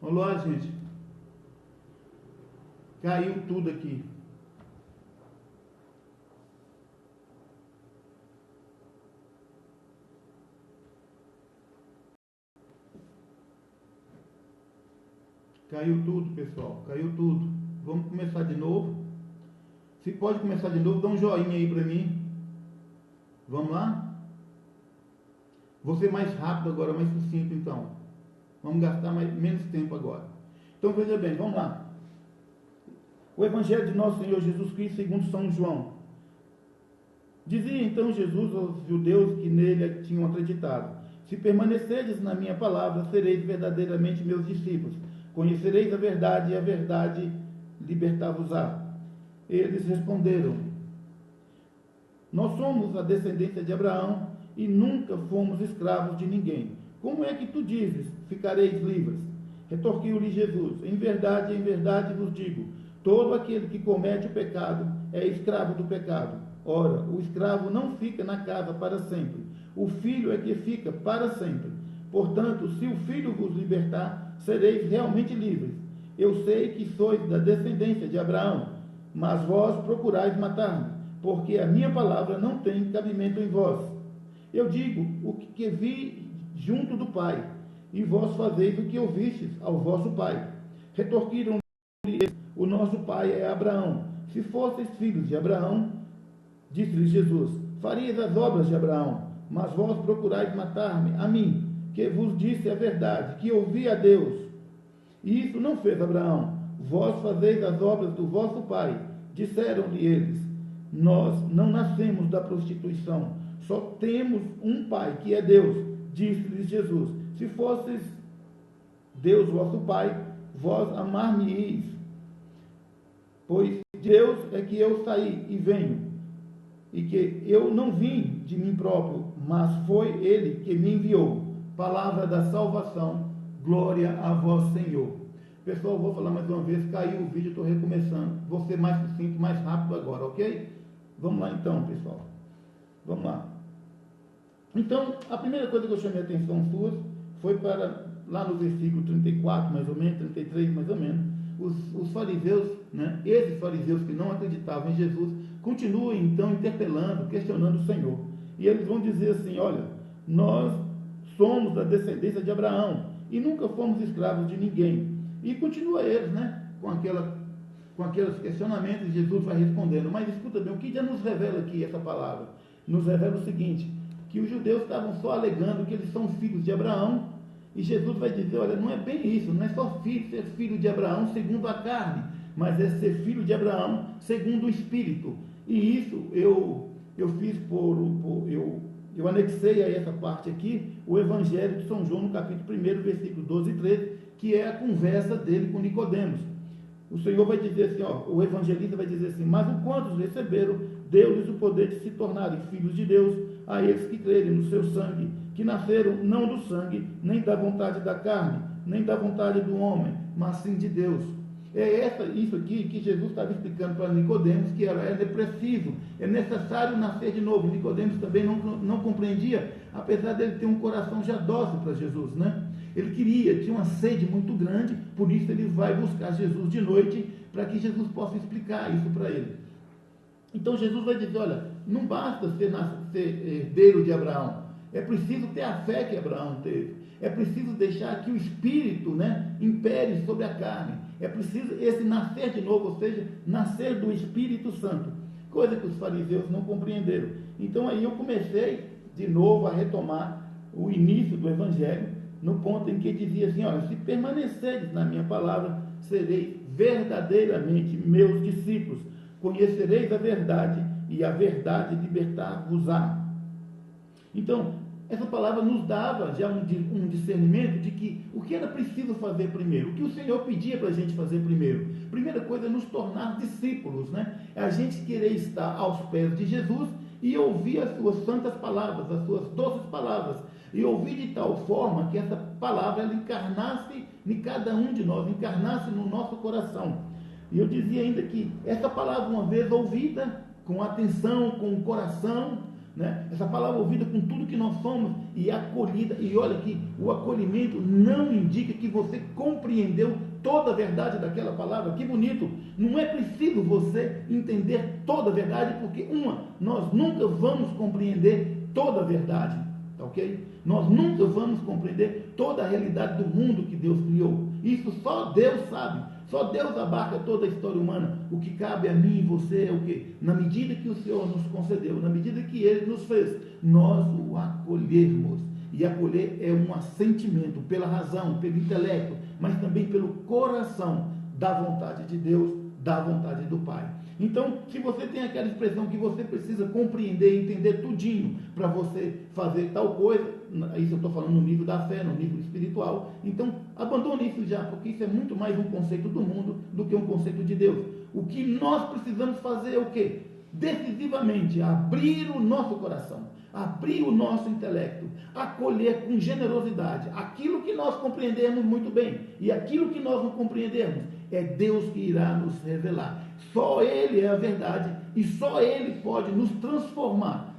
Olha lá, gente. Caiu tudo aqui. Caiu tudo, pessoal. Caiu tudo. Vamos começar de novo. Se pode começar de novo, dá um joinha aí pra mim. Vamos lá? Vou ser mais rápido agora, mais sucinto então. Vamos gastar menos tempo agora. Então veja bem, vamos lá. O Evangelho de nosso Senhor Jesus Cristo segundo São João. Dizia então Jesus aos judeus que nele tinham acreditado: se permanecerdes na minha palavra, sereis verdadeiramente meus discípulos. Conhecereis a verdade, e a verdade libertar-vos-á. Eles responderam: nós somos a descendência de Abraão e nunca fomos escravos de ninguém. Como é que tu dizes, ficareis livres? Retorquiu-lhe Jesus: em verdade vos digo, todo aquele que comete o pecado é escravo do pecado. Ora, o escravo não fica na casa para sempre, o filho é que fica para sempre. Portanto, se o filho vos libertar, sereis realmente livres. Eu sei que sois da descendência de Abraão, mas vós procurais matar-me, porque a minha palavra não tem cabimento em vós. Eu digo o que vi junto do Pai, e vós fazeis o que ouvistes ao vosso pai. Retorquiram-lhe eles: o nosso pai é Abraão. Se fosseis filhos de Abraão, disse-lhe Jesus, farias as obras de Abraão. Mas vós procurais matar-me, a mim, que vos disse a verdade, que ouvi a Deus. E isso não fez Abraão. Vós fazeis as obras do vosso pai. Disseram-lhe eles: nós não nascemos da prostituição, só temos um pai, que é Deus. Disse-lhes Jesus: se fosseis Deus vosso pai, vós amar-me-eis, pois de Deus é que eu saí e venho, e que eu não vim de mim próprio, mas foi ele que me enviou. Palavra da salvação, glória a vós, Senhor. Pessoal, vou falar mais uma vez, caiu o vídeo, estou recomeçando, vou ser mais sucinto, mais rápido agora, ok? Vamos lá então, pessoal, vamos lá. Então, a primeira coisa que eu chamei a atenção suas foi para, lá no versículo 34, mais ou menos, 33, mais ou menos, os fariseus, né, esses fariseus que não acreditavam em Jesus, continuam então interpelando, questionando o Senhor. E eles vão dizer assim: olha, nós somos da descendência de Abraão e nunca fomos escravos de ninguém. E continua eles, né, com aqueles questionamentos, Jesus vai respondendo. Mas escuta bem, o que já nos revela aqui essa palavra? Nos revela o seguinte, que os judeus estavam só alegando que eles são filhos de Abraão, e Jesus vai dizer: olha, não é bem isso, não é só ser filho de Abraão segundo a carne, mas é ser filho de Abraão segundo o Espírito. E isso eu fiz eu anexei a essa parte aqui o Evangelho de São João, no capítulo 1, versículo 12 e 13, que é a conversa dele com Nicodemos. O Senhor vai dizer assim, o evangelista vai dizer assim: mas o quantos receberam, deu-lhes o poder de se tornarem filhos de Deus, a eles que crerem no seu sangue, que nasceram não do sangue, nem da vontade da carne, nem da vontade do homem, mas sim de Deus. É isso aqui que Jesus estava explicando para Nicodemos, que é preciso, é necessário nascer de novo. Nicodemos também não compreendia, apesar dele ter um coração já dócil para Jesus, né? Ele tinha uma sede muito grande, por isso ele vai buscar Jesus de noite, para que Jesus possa explicar isso para ele. Então Jesus vai dizer: olha, não basta ser herdeiro de Abraão, é preciso ter a fé que Abraão teve, é preciso deixar que o Espírito, né, impere sobre a carne, é preciso esse nascer de novo, ou seja, nascer do Espírito Santo, coisa que os fariseus não compreenderam. Então aí eu comecei de novo a retomar o início do Evangelho, no ponto em que dizia assim: olha, se permanecerdes na minha palavra, sereis verdadeiramente meus discípulos, conhecereis a verdade, e a verdade libertar-vos-á. Então, essa palavra nos dava já um discernimento de que o que era preciso fazer primeiro, o que o Senhor pedia para a gente fazer primeiro. Primeira coisa é nos tornar discípulos, né? É a gente querer estar aos pés de Jesus e ouvir as suas santas palavras, as suas doces palavras, e ouvir de tal forma que essa palavra ela encarnasse em cada um de nós, encarnasse no nosso coração. E eu dizia ainda que essa palavra, uma vez ouvida com atenção, com o coração, né? Essa palavra ouvida com tudo que nós somos e acolhida. E olha que o acolhimento não indica que você compreendeu toda a verdade daquela palavra. Que bonito! Não é preciso você entender toda a verdade, porque nós nunca vamos compreender toda a verdade, tá ok? Nós nunca vamos compreender toda a realidade do mundo que Deus criou. Isso só Deus sabe. Só Deus abarca toda a história humana. O que cabe a mim e você é o quê? Na medida que o Senhor nos concedeu, na medida que Ele nos fez, nós o acolhermos. E acolher é um assentimento pela razão, pelo intelecto, mas também pelo coração da vontade de Deus, da vontade do Pai. Então, se você tem aquela expressão que você precisa compreender e entender tudinho para você fazer tal coisa, isso eu estou falando no nível da fé, no nível espiritual, então abandone isso já, porque isso é muito mais um conceito do mundo do que um conceito de Deus. O que nós precisamos fazer é o quê? Decisivamente abrir o nosso coração, abrir o nosso intelecto, acolher com generosidade aquilo que nós compreendemos muito bem, e aquilo que nós não compreendemos é Deus que irá nos revelar. Só Ele é a verdade e só Ele pode nos transformar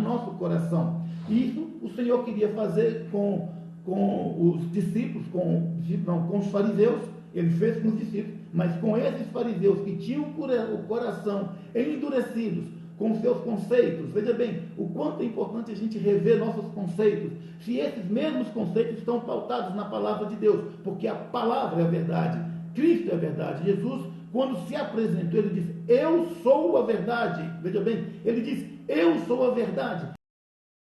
nosso coração. Isso o Senhor queria fazer com os discípulos, com os fariseus. Ele fez com os discípulos, mas com esses fariseus que tinham o coração endurecidos com seus conceitos. Veja bem, o quanto é importante a gente rever nossos conceitos, se esses mesmos conceitos estão pautados na palavra de Deus, porque a palavra é a verdade, Cristo é a verdade. Jesus, quando se apresentou, ele disse: eu sou a verdade. Veja bem, ele disse: eu sou a verdade.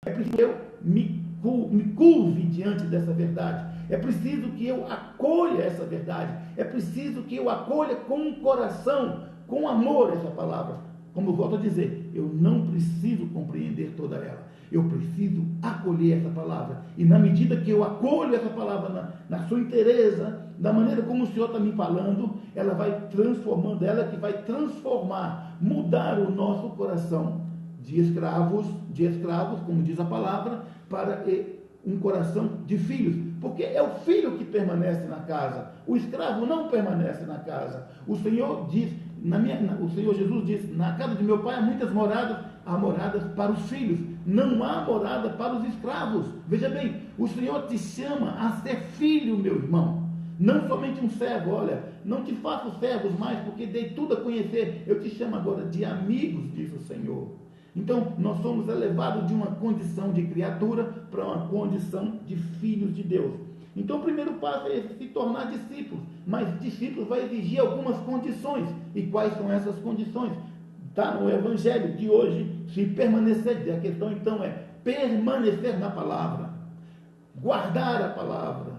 É preciso que eu me curve diante dessa verdade. É preciso que eu acolha essa verdade. É preciso que eu acolha com um coração, com amor essa palavra. Como eu volto a dizer, eu não preciso compreender toda ela. Eu preciso acolher essa palavra. E na medida que eu acolho essa palavra na sua inteireza, da maneira como o Senhor está me falando, ela vai transformando, ela que vai transformar, mudar o nosso coração de escravos, como diz a palavra, para um coração de filhos. Porque é o filho que permanece na casa. O escravo não permanece na casa. O Senhor diz, o Senhor Jesus diz: na casa de meu pai há muitas moradas, há moradas para os filhos, não há morada para os escravos. Veja bem, o Senhor te chama a ser filho, meu irmão. Não somente um servo. Olha, não te faço servos mais, porque dei tudo a conhecer. Eu te chamo agora de amigos, diz o Senhor. Então, nós somos elevados de uma condição de criatura para uma condição de filhos de Deus. Então, o primeiro passo é se tornar discípulos. Mas discípulos vai exigir algumas condições. E quais são essas condições? Está no Evangelho de hoje, se permanecer. A questão, então, é permanecer na palavra. Guardar a palavra.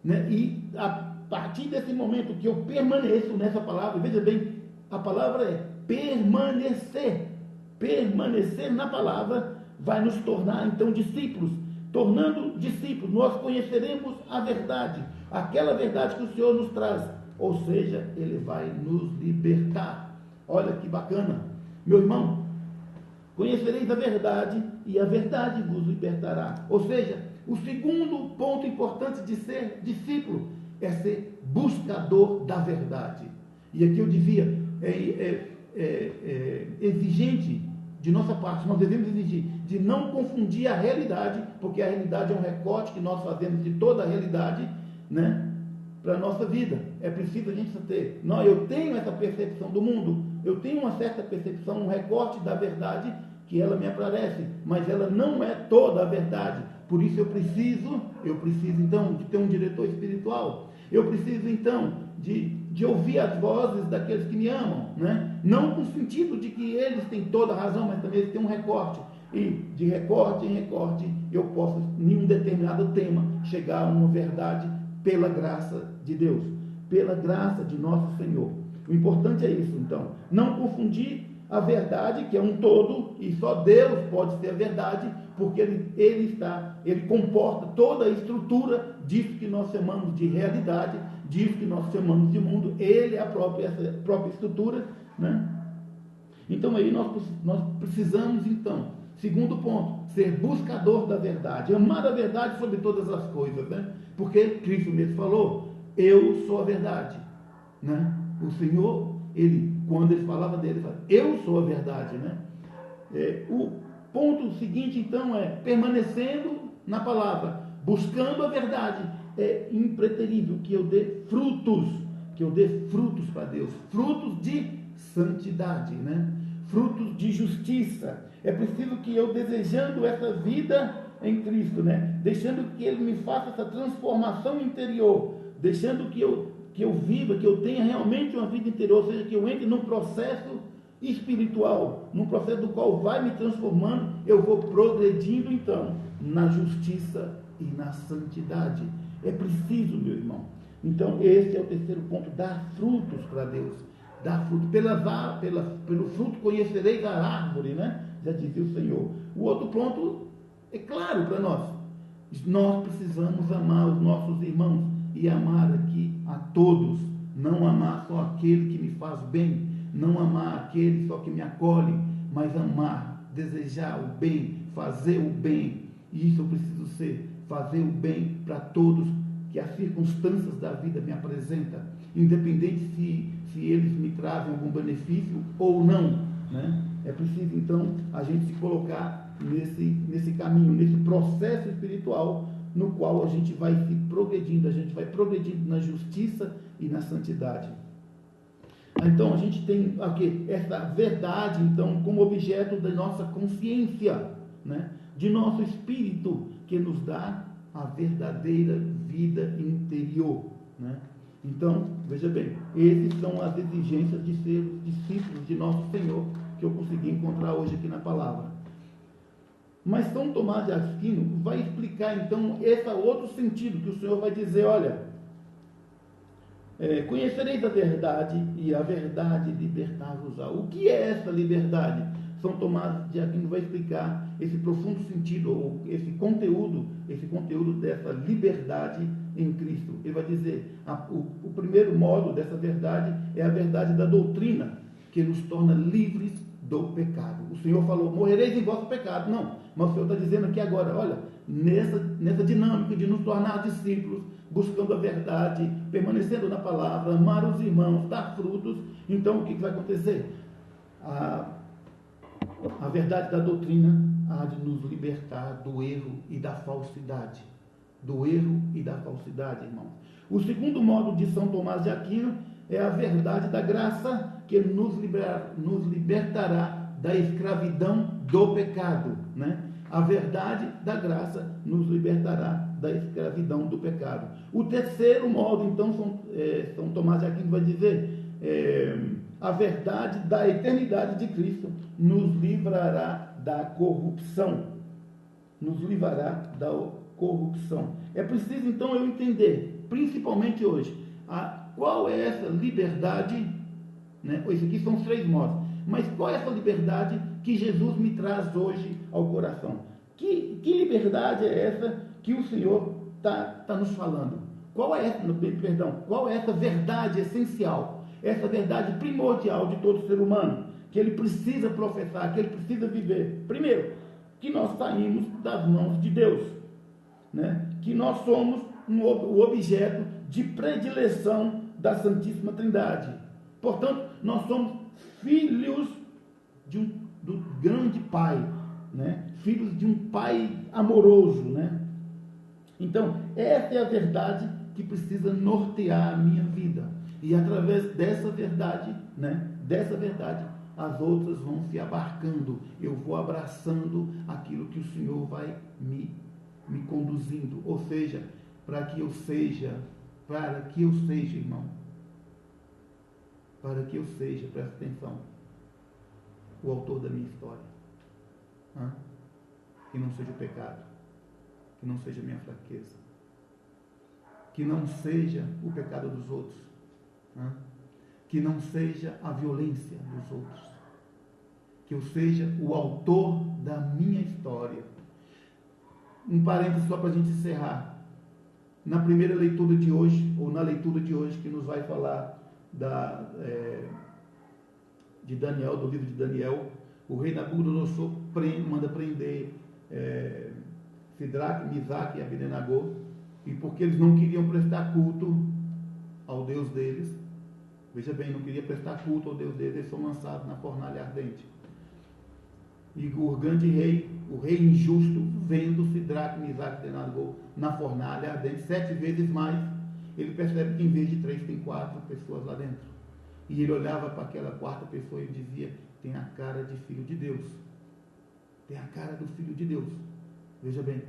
Né? E a partir desse momento que eu permaneço nessa palavra, veja bem, a palavra é permanecer. Permanecer na palavra vai nos tornar então discípulos. Tornando discípulos, nós conheceremos a verdade, aquela verdade que o Senhor nos traz, ou seja, Ele vai nos libertar. Olha que bacana, meu irmão, conhecereis a verdade e a verdade vos libertará. Ou seja, o segundo ponto importante de ser discípulo é ser buscador da verdade. E aqui eu dizia, exigente de nossa parte, nós devemos exigir de não confundir a realidade, porque a realidade é um recorte que nós fazemos de toda a realidade, né, para a nossa vida. É preciso a gente ter, não, eu tenho essa percepção do mundo, eu tenho uma certa percepção, um recorte da verdade que ela me aparece, mas ela não é toda a verdade. Por isso eu preciso então de ter um diretor espiritual. Eu preciso então de ouvir as vozes daqueles que me amam, né? Não no sentido de que eles têm toda a razão, mas também eles têm um recorte. E de recorte em recorte eu posso, em um determinado tema, chegar a uma verdade pela graça de Deus, pela graça de nosso Senhor. O importante é isso, então. Não confundir a verdade, que é um todo, e só Deus pode ser a verdade, porque ele comporta toda a estrutura disso que nós chamamos de realidade, disso que nós chamamos de mundo. Ele é a própria estrutura, né? Então aí nós precisamos, então, segundo ponto, ser buscador da verdade, amar a verdade sobre todas as coisas, né? Porque Cristo mesmo falou: eu sou a verdade, né? O Senhor, quando ele falava dele, ele falava: eu sou a verdade, né? ponto seguinte, então, é permanecendo na palavra, buscando a verdade. É impreterível que eu dê frutos para Deus, frutos de santidade, né? Frutos de justiça. É preciso que eu, desejando essa vida em Cristo, né? Deixando que Ele me faça essa transformação interior, deixando que eu viva, que eu tenha realmente uma vida interior, ou seja, que eu entre num processo espiritual, num processo do qual vai me transformando, eu vou progredindo então na justiça e na santidade. É preciso, meu irmão. Então esse é o terceiro ponto: dar frutos para Deus. Dar fruto. Pelo fruto conhecereis a árvore, né? Já dizia o Senhor. O outro ponto é claro para nós. Nós precisamos amar os nossos irmãos e amar aqui a todos. Não amar só aquele que me faz bem, não amar aquele só que me acolhe, mas amar, desejar o bem, fazer o bem. E isso eu preciso ser, fazer o bem para todos que as circunstâncias da vida me apresentam, independente se eles me trazem algum benefício ou não, né? É preciso então a gente se colocar nesse caminho, nesse processo espiritual no qual a gente vai se progredindo, a gente vai progredindo na justiça e na santidade. Então a gente tem aqui essa verdade então como objeto da nossa consciência, né? De nosso espírito, que nos dá a verdadeira vida interior, né? Então, veja bem, essas são as exigências de ser discípulos de nosso Senhor, que eu consegui encontrar hoje aqui na palavra. Mas São Tomás de Aquino vai explicar então esse outro sentido, que o Senhor vai dizer, olha, conhecereis a verdade e a verdade libertar-vos-á. O que é essa liberdade? São Tomás de Aquino vai explicar esse profundo sentido, ou esse conteúdo dessa liberdade em Cristo. Ele vai dizer, o primeiro modo dessa verdade é a verdade da doutrina, que nos torna livres do pecado. O Senhor falou, morrereis em vosso pecado. Não, mas o Senhor está dizendo aqui agora, olha, nessa dinâmica de nos tornar discípulos, buscando a verdade, permanecendo na palavra, amar os irmãos, dar frutos, então o que vai acontecer? A verdade da doutrina há de nos libertar do erro e da falsidade. Do erro e da falsidade, irmãos. O segundo modo de São Tomás de Aquino é a verdade da graça, que nos libertará da escravidão do pecado, né? A verdade da graça nos libertará da escravidão do pecado. O terceiro modo, então, São Tomás de Aquino vai dizer, a verdade da eternidade de Cristo nos livrará da corrupção. Nos livrará da corrupção. É preciso, então, eu entender, principalmente hoje, qual é essa liberdade, né? Isso aqui são os três modos. Mas qual é essa liberdade que Jesus me traz hoje ao coração? Que liberdade é essa que o Senhor está nos falando? Qual é essa verdade essencial? Essa verdade primordial de todo ser humano, que ele precisa professar, que ele precisa viver. Primeiro, que nós saímos das mãos de Deus, né? Que nós somos o objeto de predileção da Santíssima Trindade. Portanto, nós somos filhos do grande Pai, né? Filhos de um Pai amoroso, né? Então, essa é a verdade que precisa nortear a minha vida. E através dessa verdade, né? Dessa verdade, as outras vão se abarcando. Eu vou abraçando aquilo que o Senhor vai me conduzindo. Ou seja, para que eu seja, irmão, para que eu seja, presta atenção, o autor da minha história. Que não seja o pecado, que não seja a minha fraqueza, que não seja o pecado dos outros, que não seja a violência dos outros, que eu seja o autor da minha história. Um parênteses só para a gente encerrar. Na primeira leitura de hoje, ou na leitura de hoje, que nos vai falar de Daniel, do livro de Daniel, o rei Nabucodonosor manda prender Sidraque, Misaque e Abednego, e porque eles não queriam prestar culto ao Deus deles, veja bem, não queria prestar culto ao Deus deles, eles são lançados na fornalha ardente. E o grande rei, o rei injusto, vendo Sidraque, Misaque e Abednego na fornalha ardente 7 vezes mais, ele percebe que em vez de 3 tem 4 pessoas lá dentro. E ele olhava para aquela quarta pessoa e dizia: tem a cara de filho de Deus. Tem a cara do filho de Deus. Veja bem,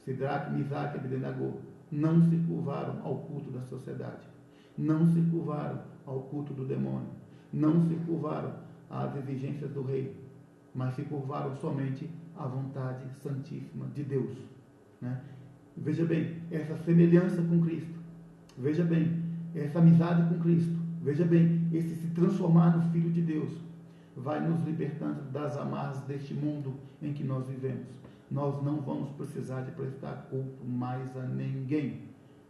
Sidraque, Misaque e Abednego não se curvaram ao culto da sociedade, não se curvaram ao culto do demônio, não se curvaram às exigências do rei, mas se curvaram somente à vontade santíssima de Deus, né? Veja bem, essa semelhança com Cristo, veja bem, essa amizade com Cristo, veja bem, esse se transformar no Filho de Deus, vai nos libertando das amarras deste mundo em que nós vivemos. Nós não vamos precisar de prestar culto mais a ninguém,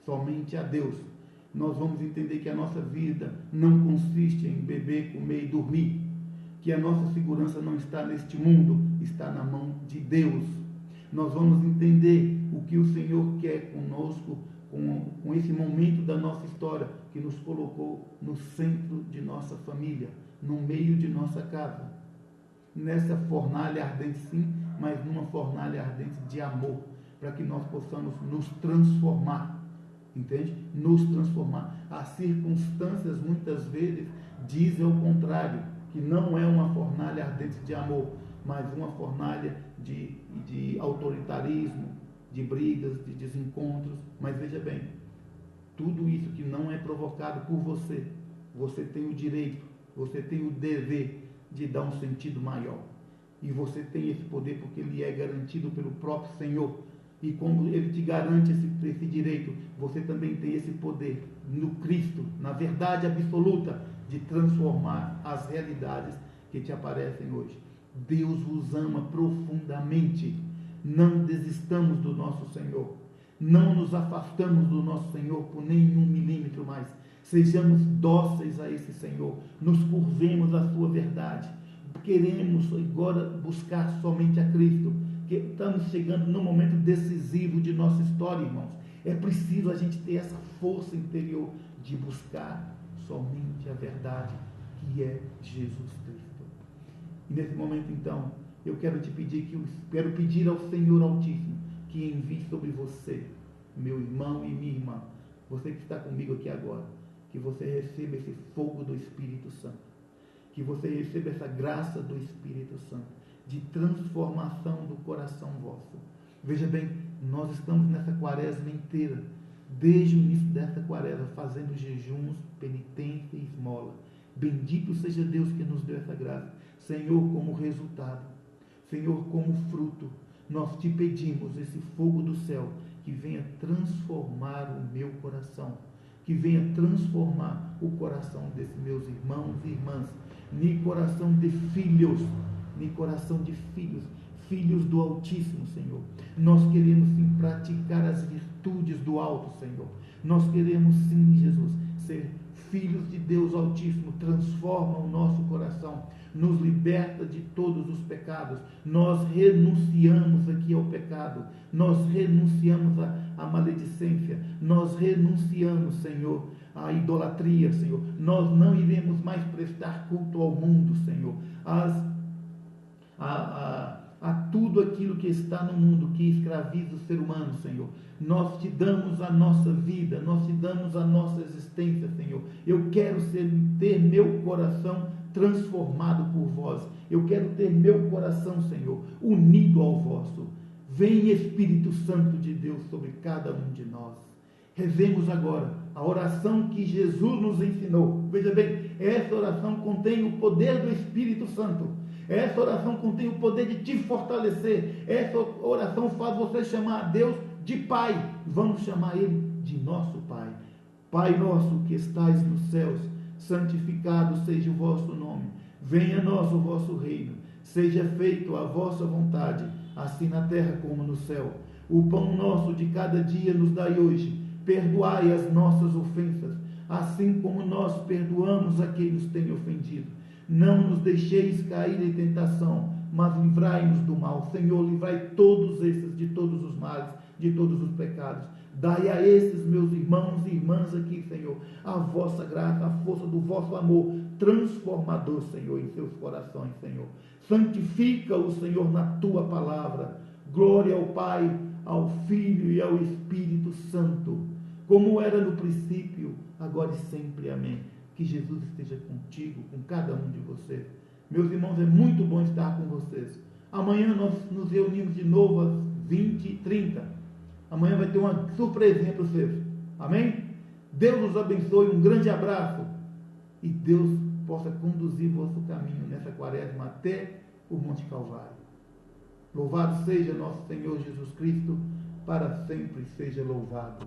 somente a Deus. Nós vamos entender que a nossa vida não consiste em beber, comer e dormir, que a nossa segurança não está neste mundo, está na mão de Deus. Nós vamos entender o que o Senhor quer conosco, com esse momento da nossa história, que nos colocou no centro de nossa família, no meio de nossa casa, nessa fornalha ardente sim, mas numa fornalha ardente de amor, para que nós possamos nos transformar, entende? Nos transformar. As circunstâncias muitas vezes dizem o contrário, que não é uma fornalha ardente de amor, mas uma fornalha de autoritarismo, de brigas, de desencontros. Mas veja bem, tudo isso que não é provocado por você, você tem o direito, você tem o dever de dar um sentido maior. E você tem esse poder porque ele é garantido pelo próprio Senhor. E quando ele te garante esse direito, você também tem esse poder no Cristo, na verdade absoluta, de transformar as realidades que te aparecem hoje. Deus vos ama profundamente. Não desistamos do nosso Senhor. Não nos afastamos do nosso Senhor por nenhum milímetro mais. Sejamos dóceis a esse Senhor. Nos curvemos à sua verdade. Queremos agora buscar somente a Cristo, que estamos chegando no momento decisivo de nossa história, irmãos. É preciso a gente ter essa força interior de buscar somente a verdade, que é Jesus Cristo. E nesse momento, então, eu quero te pedir, quero pedir ao Senhor Altíssimo que envie sobre você, meu irmão e minha irmã, você que está comigo aqui agora, que você receba esse fogo do Espírito Santo, que você receba essa graça do Espírito Santo, de transformação do coração vosso. Veja bem, nós estamos nessa quaresma inteira, desde o início dessa quaresma, fazendo jejuns, penitência e esmola. Bendito seja Deus que nos deu essa graça. Senhor, como resultado, Senhor, como fruto, nós te pedimos esse fogo do céu, que venha transformar o meu coração, que venha transformar o coração desses meus irmãos e irmãs, nem coração de filhos, nem coração de filhos, filhos do Altíssimo, Senhor. Nós queremos sim praticar as virtudes do alto, Senhor. Nós queremos sim, Jesus, ser filhos de Deus Altíssimo. Transforma o nosso coração, nos liberta de todos os pecados. Nós renunciamos aqui ao pecado, nós renunciamos à maledicência, nós renunciamos, Senhor, à idolatria, Senhor. Nós não iremos mais prestar culto ao mundo, Senhor, a tudo aquilo que está no mundo, que escraviza o ser humano, Senhor. Nós te damos a nossa vida, nós te damos a nossa existência, Senhor. Eu quero ter meu coração transformado por vós. Eu quero ter meu coração, Senhor, unido ao vosso. Vem, Espírito Santo de Deus, sobre cada um de nós. Rezemos agora a oração que Jesus nos ensinou. Veja bem, essa oração contém o poder do Espírito Santo. Essa oração contém o poder de te fortalecer. Essa oração faz você chamar a Deus de Pai. Vamos chamar Ele de nosso Pai. Pai nosso que estais nos céus, santificado seja o vosso nome. Venha a nós o vosso reino. Seja feito a vossa vontade, assim na terra como no céu. O pão nosso de cada dia nos dai hoje. Perdoai as nossas ofensas, assim como nós perdoamos a quem nos tem ofendido. Não nos deixeis cair em tentação, mas livrai-nos do mal. Senhor, livrai todos esses de todos os males, de todos os pecados. Dai a esses meus irmãos e irmãs aqui, Senhor, a vossa graça, a força do vosso amor transformador, Senhor, em seus corações, Senhor. Santifica-o, Senhor, na tua palavra. Glória ao Pai, ao Filho e ao Espírito Santo, como era no princípio, agora e sempre. Amém. Que Jesus esteja contigo, com cada um de vocês. Meus irmãos, é muito bom estar com vocês. Amanhã nós nos reunimos de novo às 20h30. Amanhã vai ter uma surpresinha para vocês. Amém? Deus os abençoe, um grande abraço. E Deus possa conduzir vosso caminho nessa quaresma até o Monte Calvário. Louvado seja nosso Senhor Jesus Cristo, para sempre seja louvado.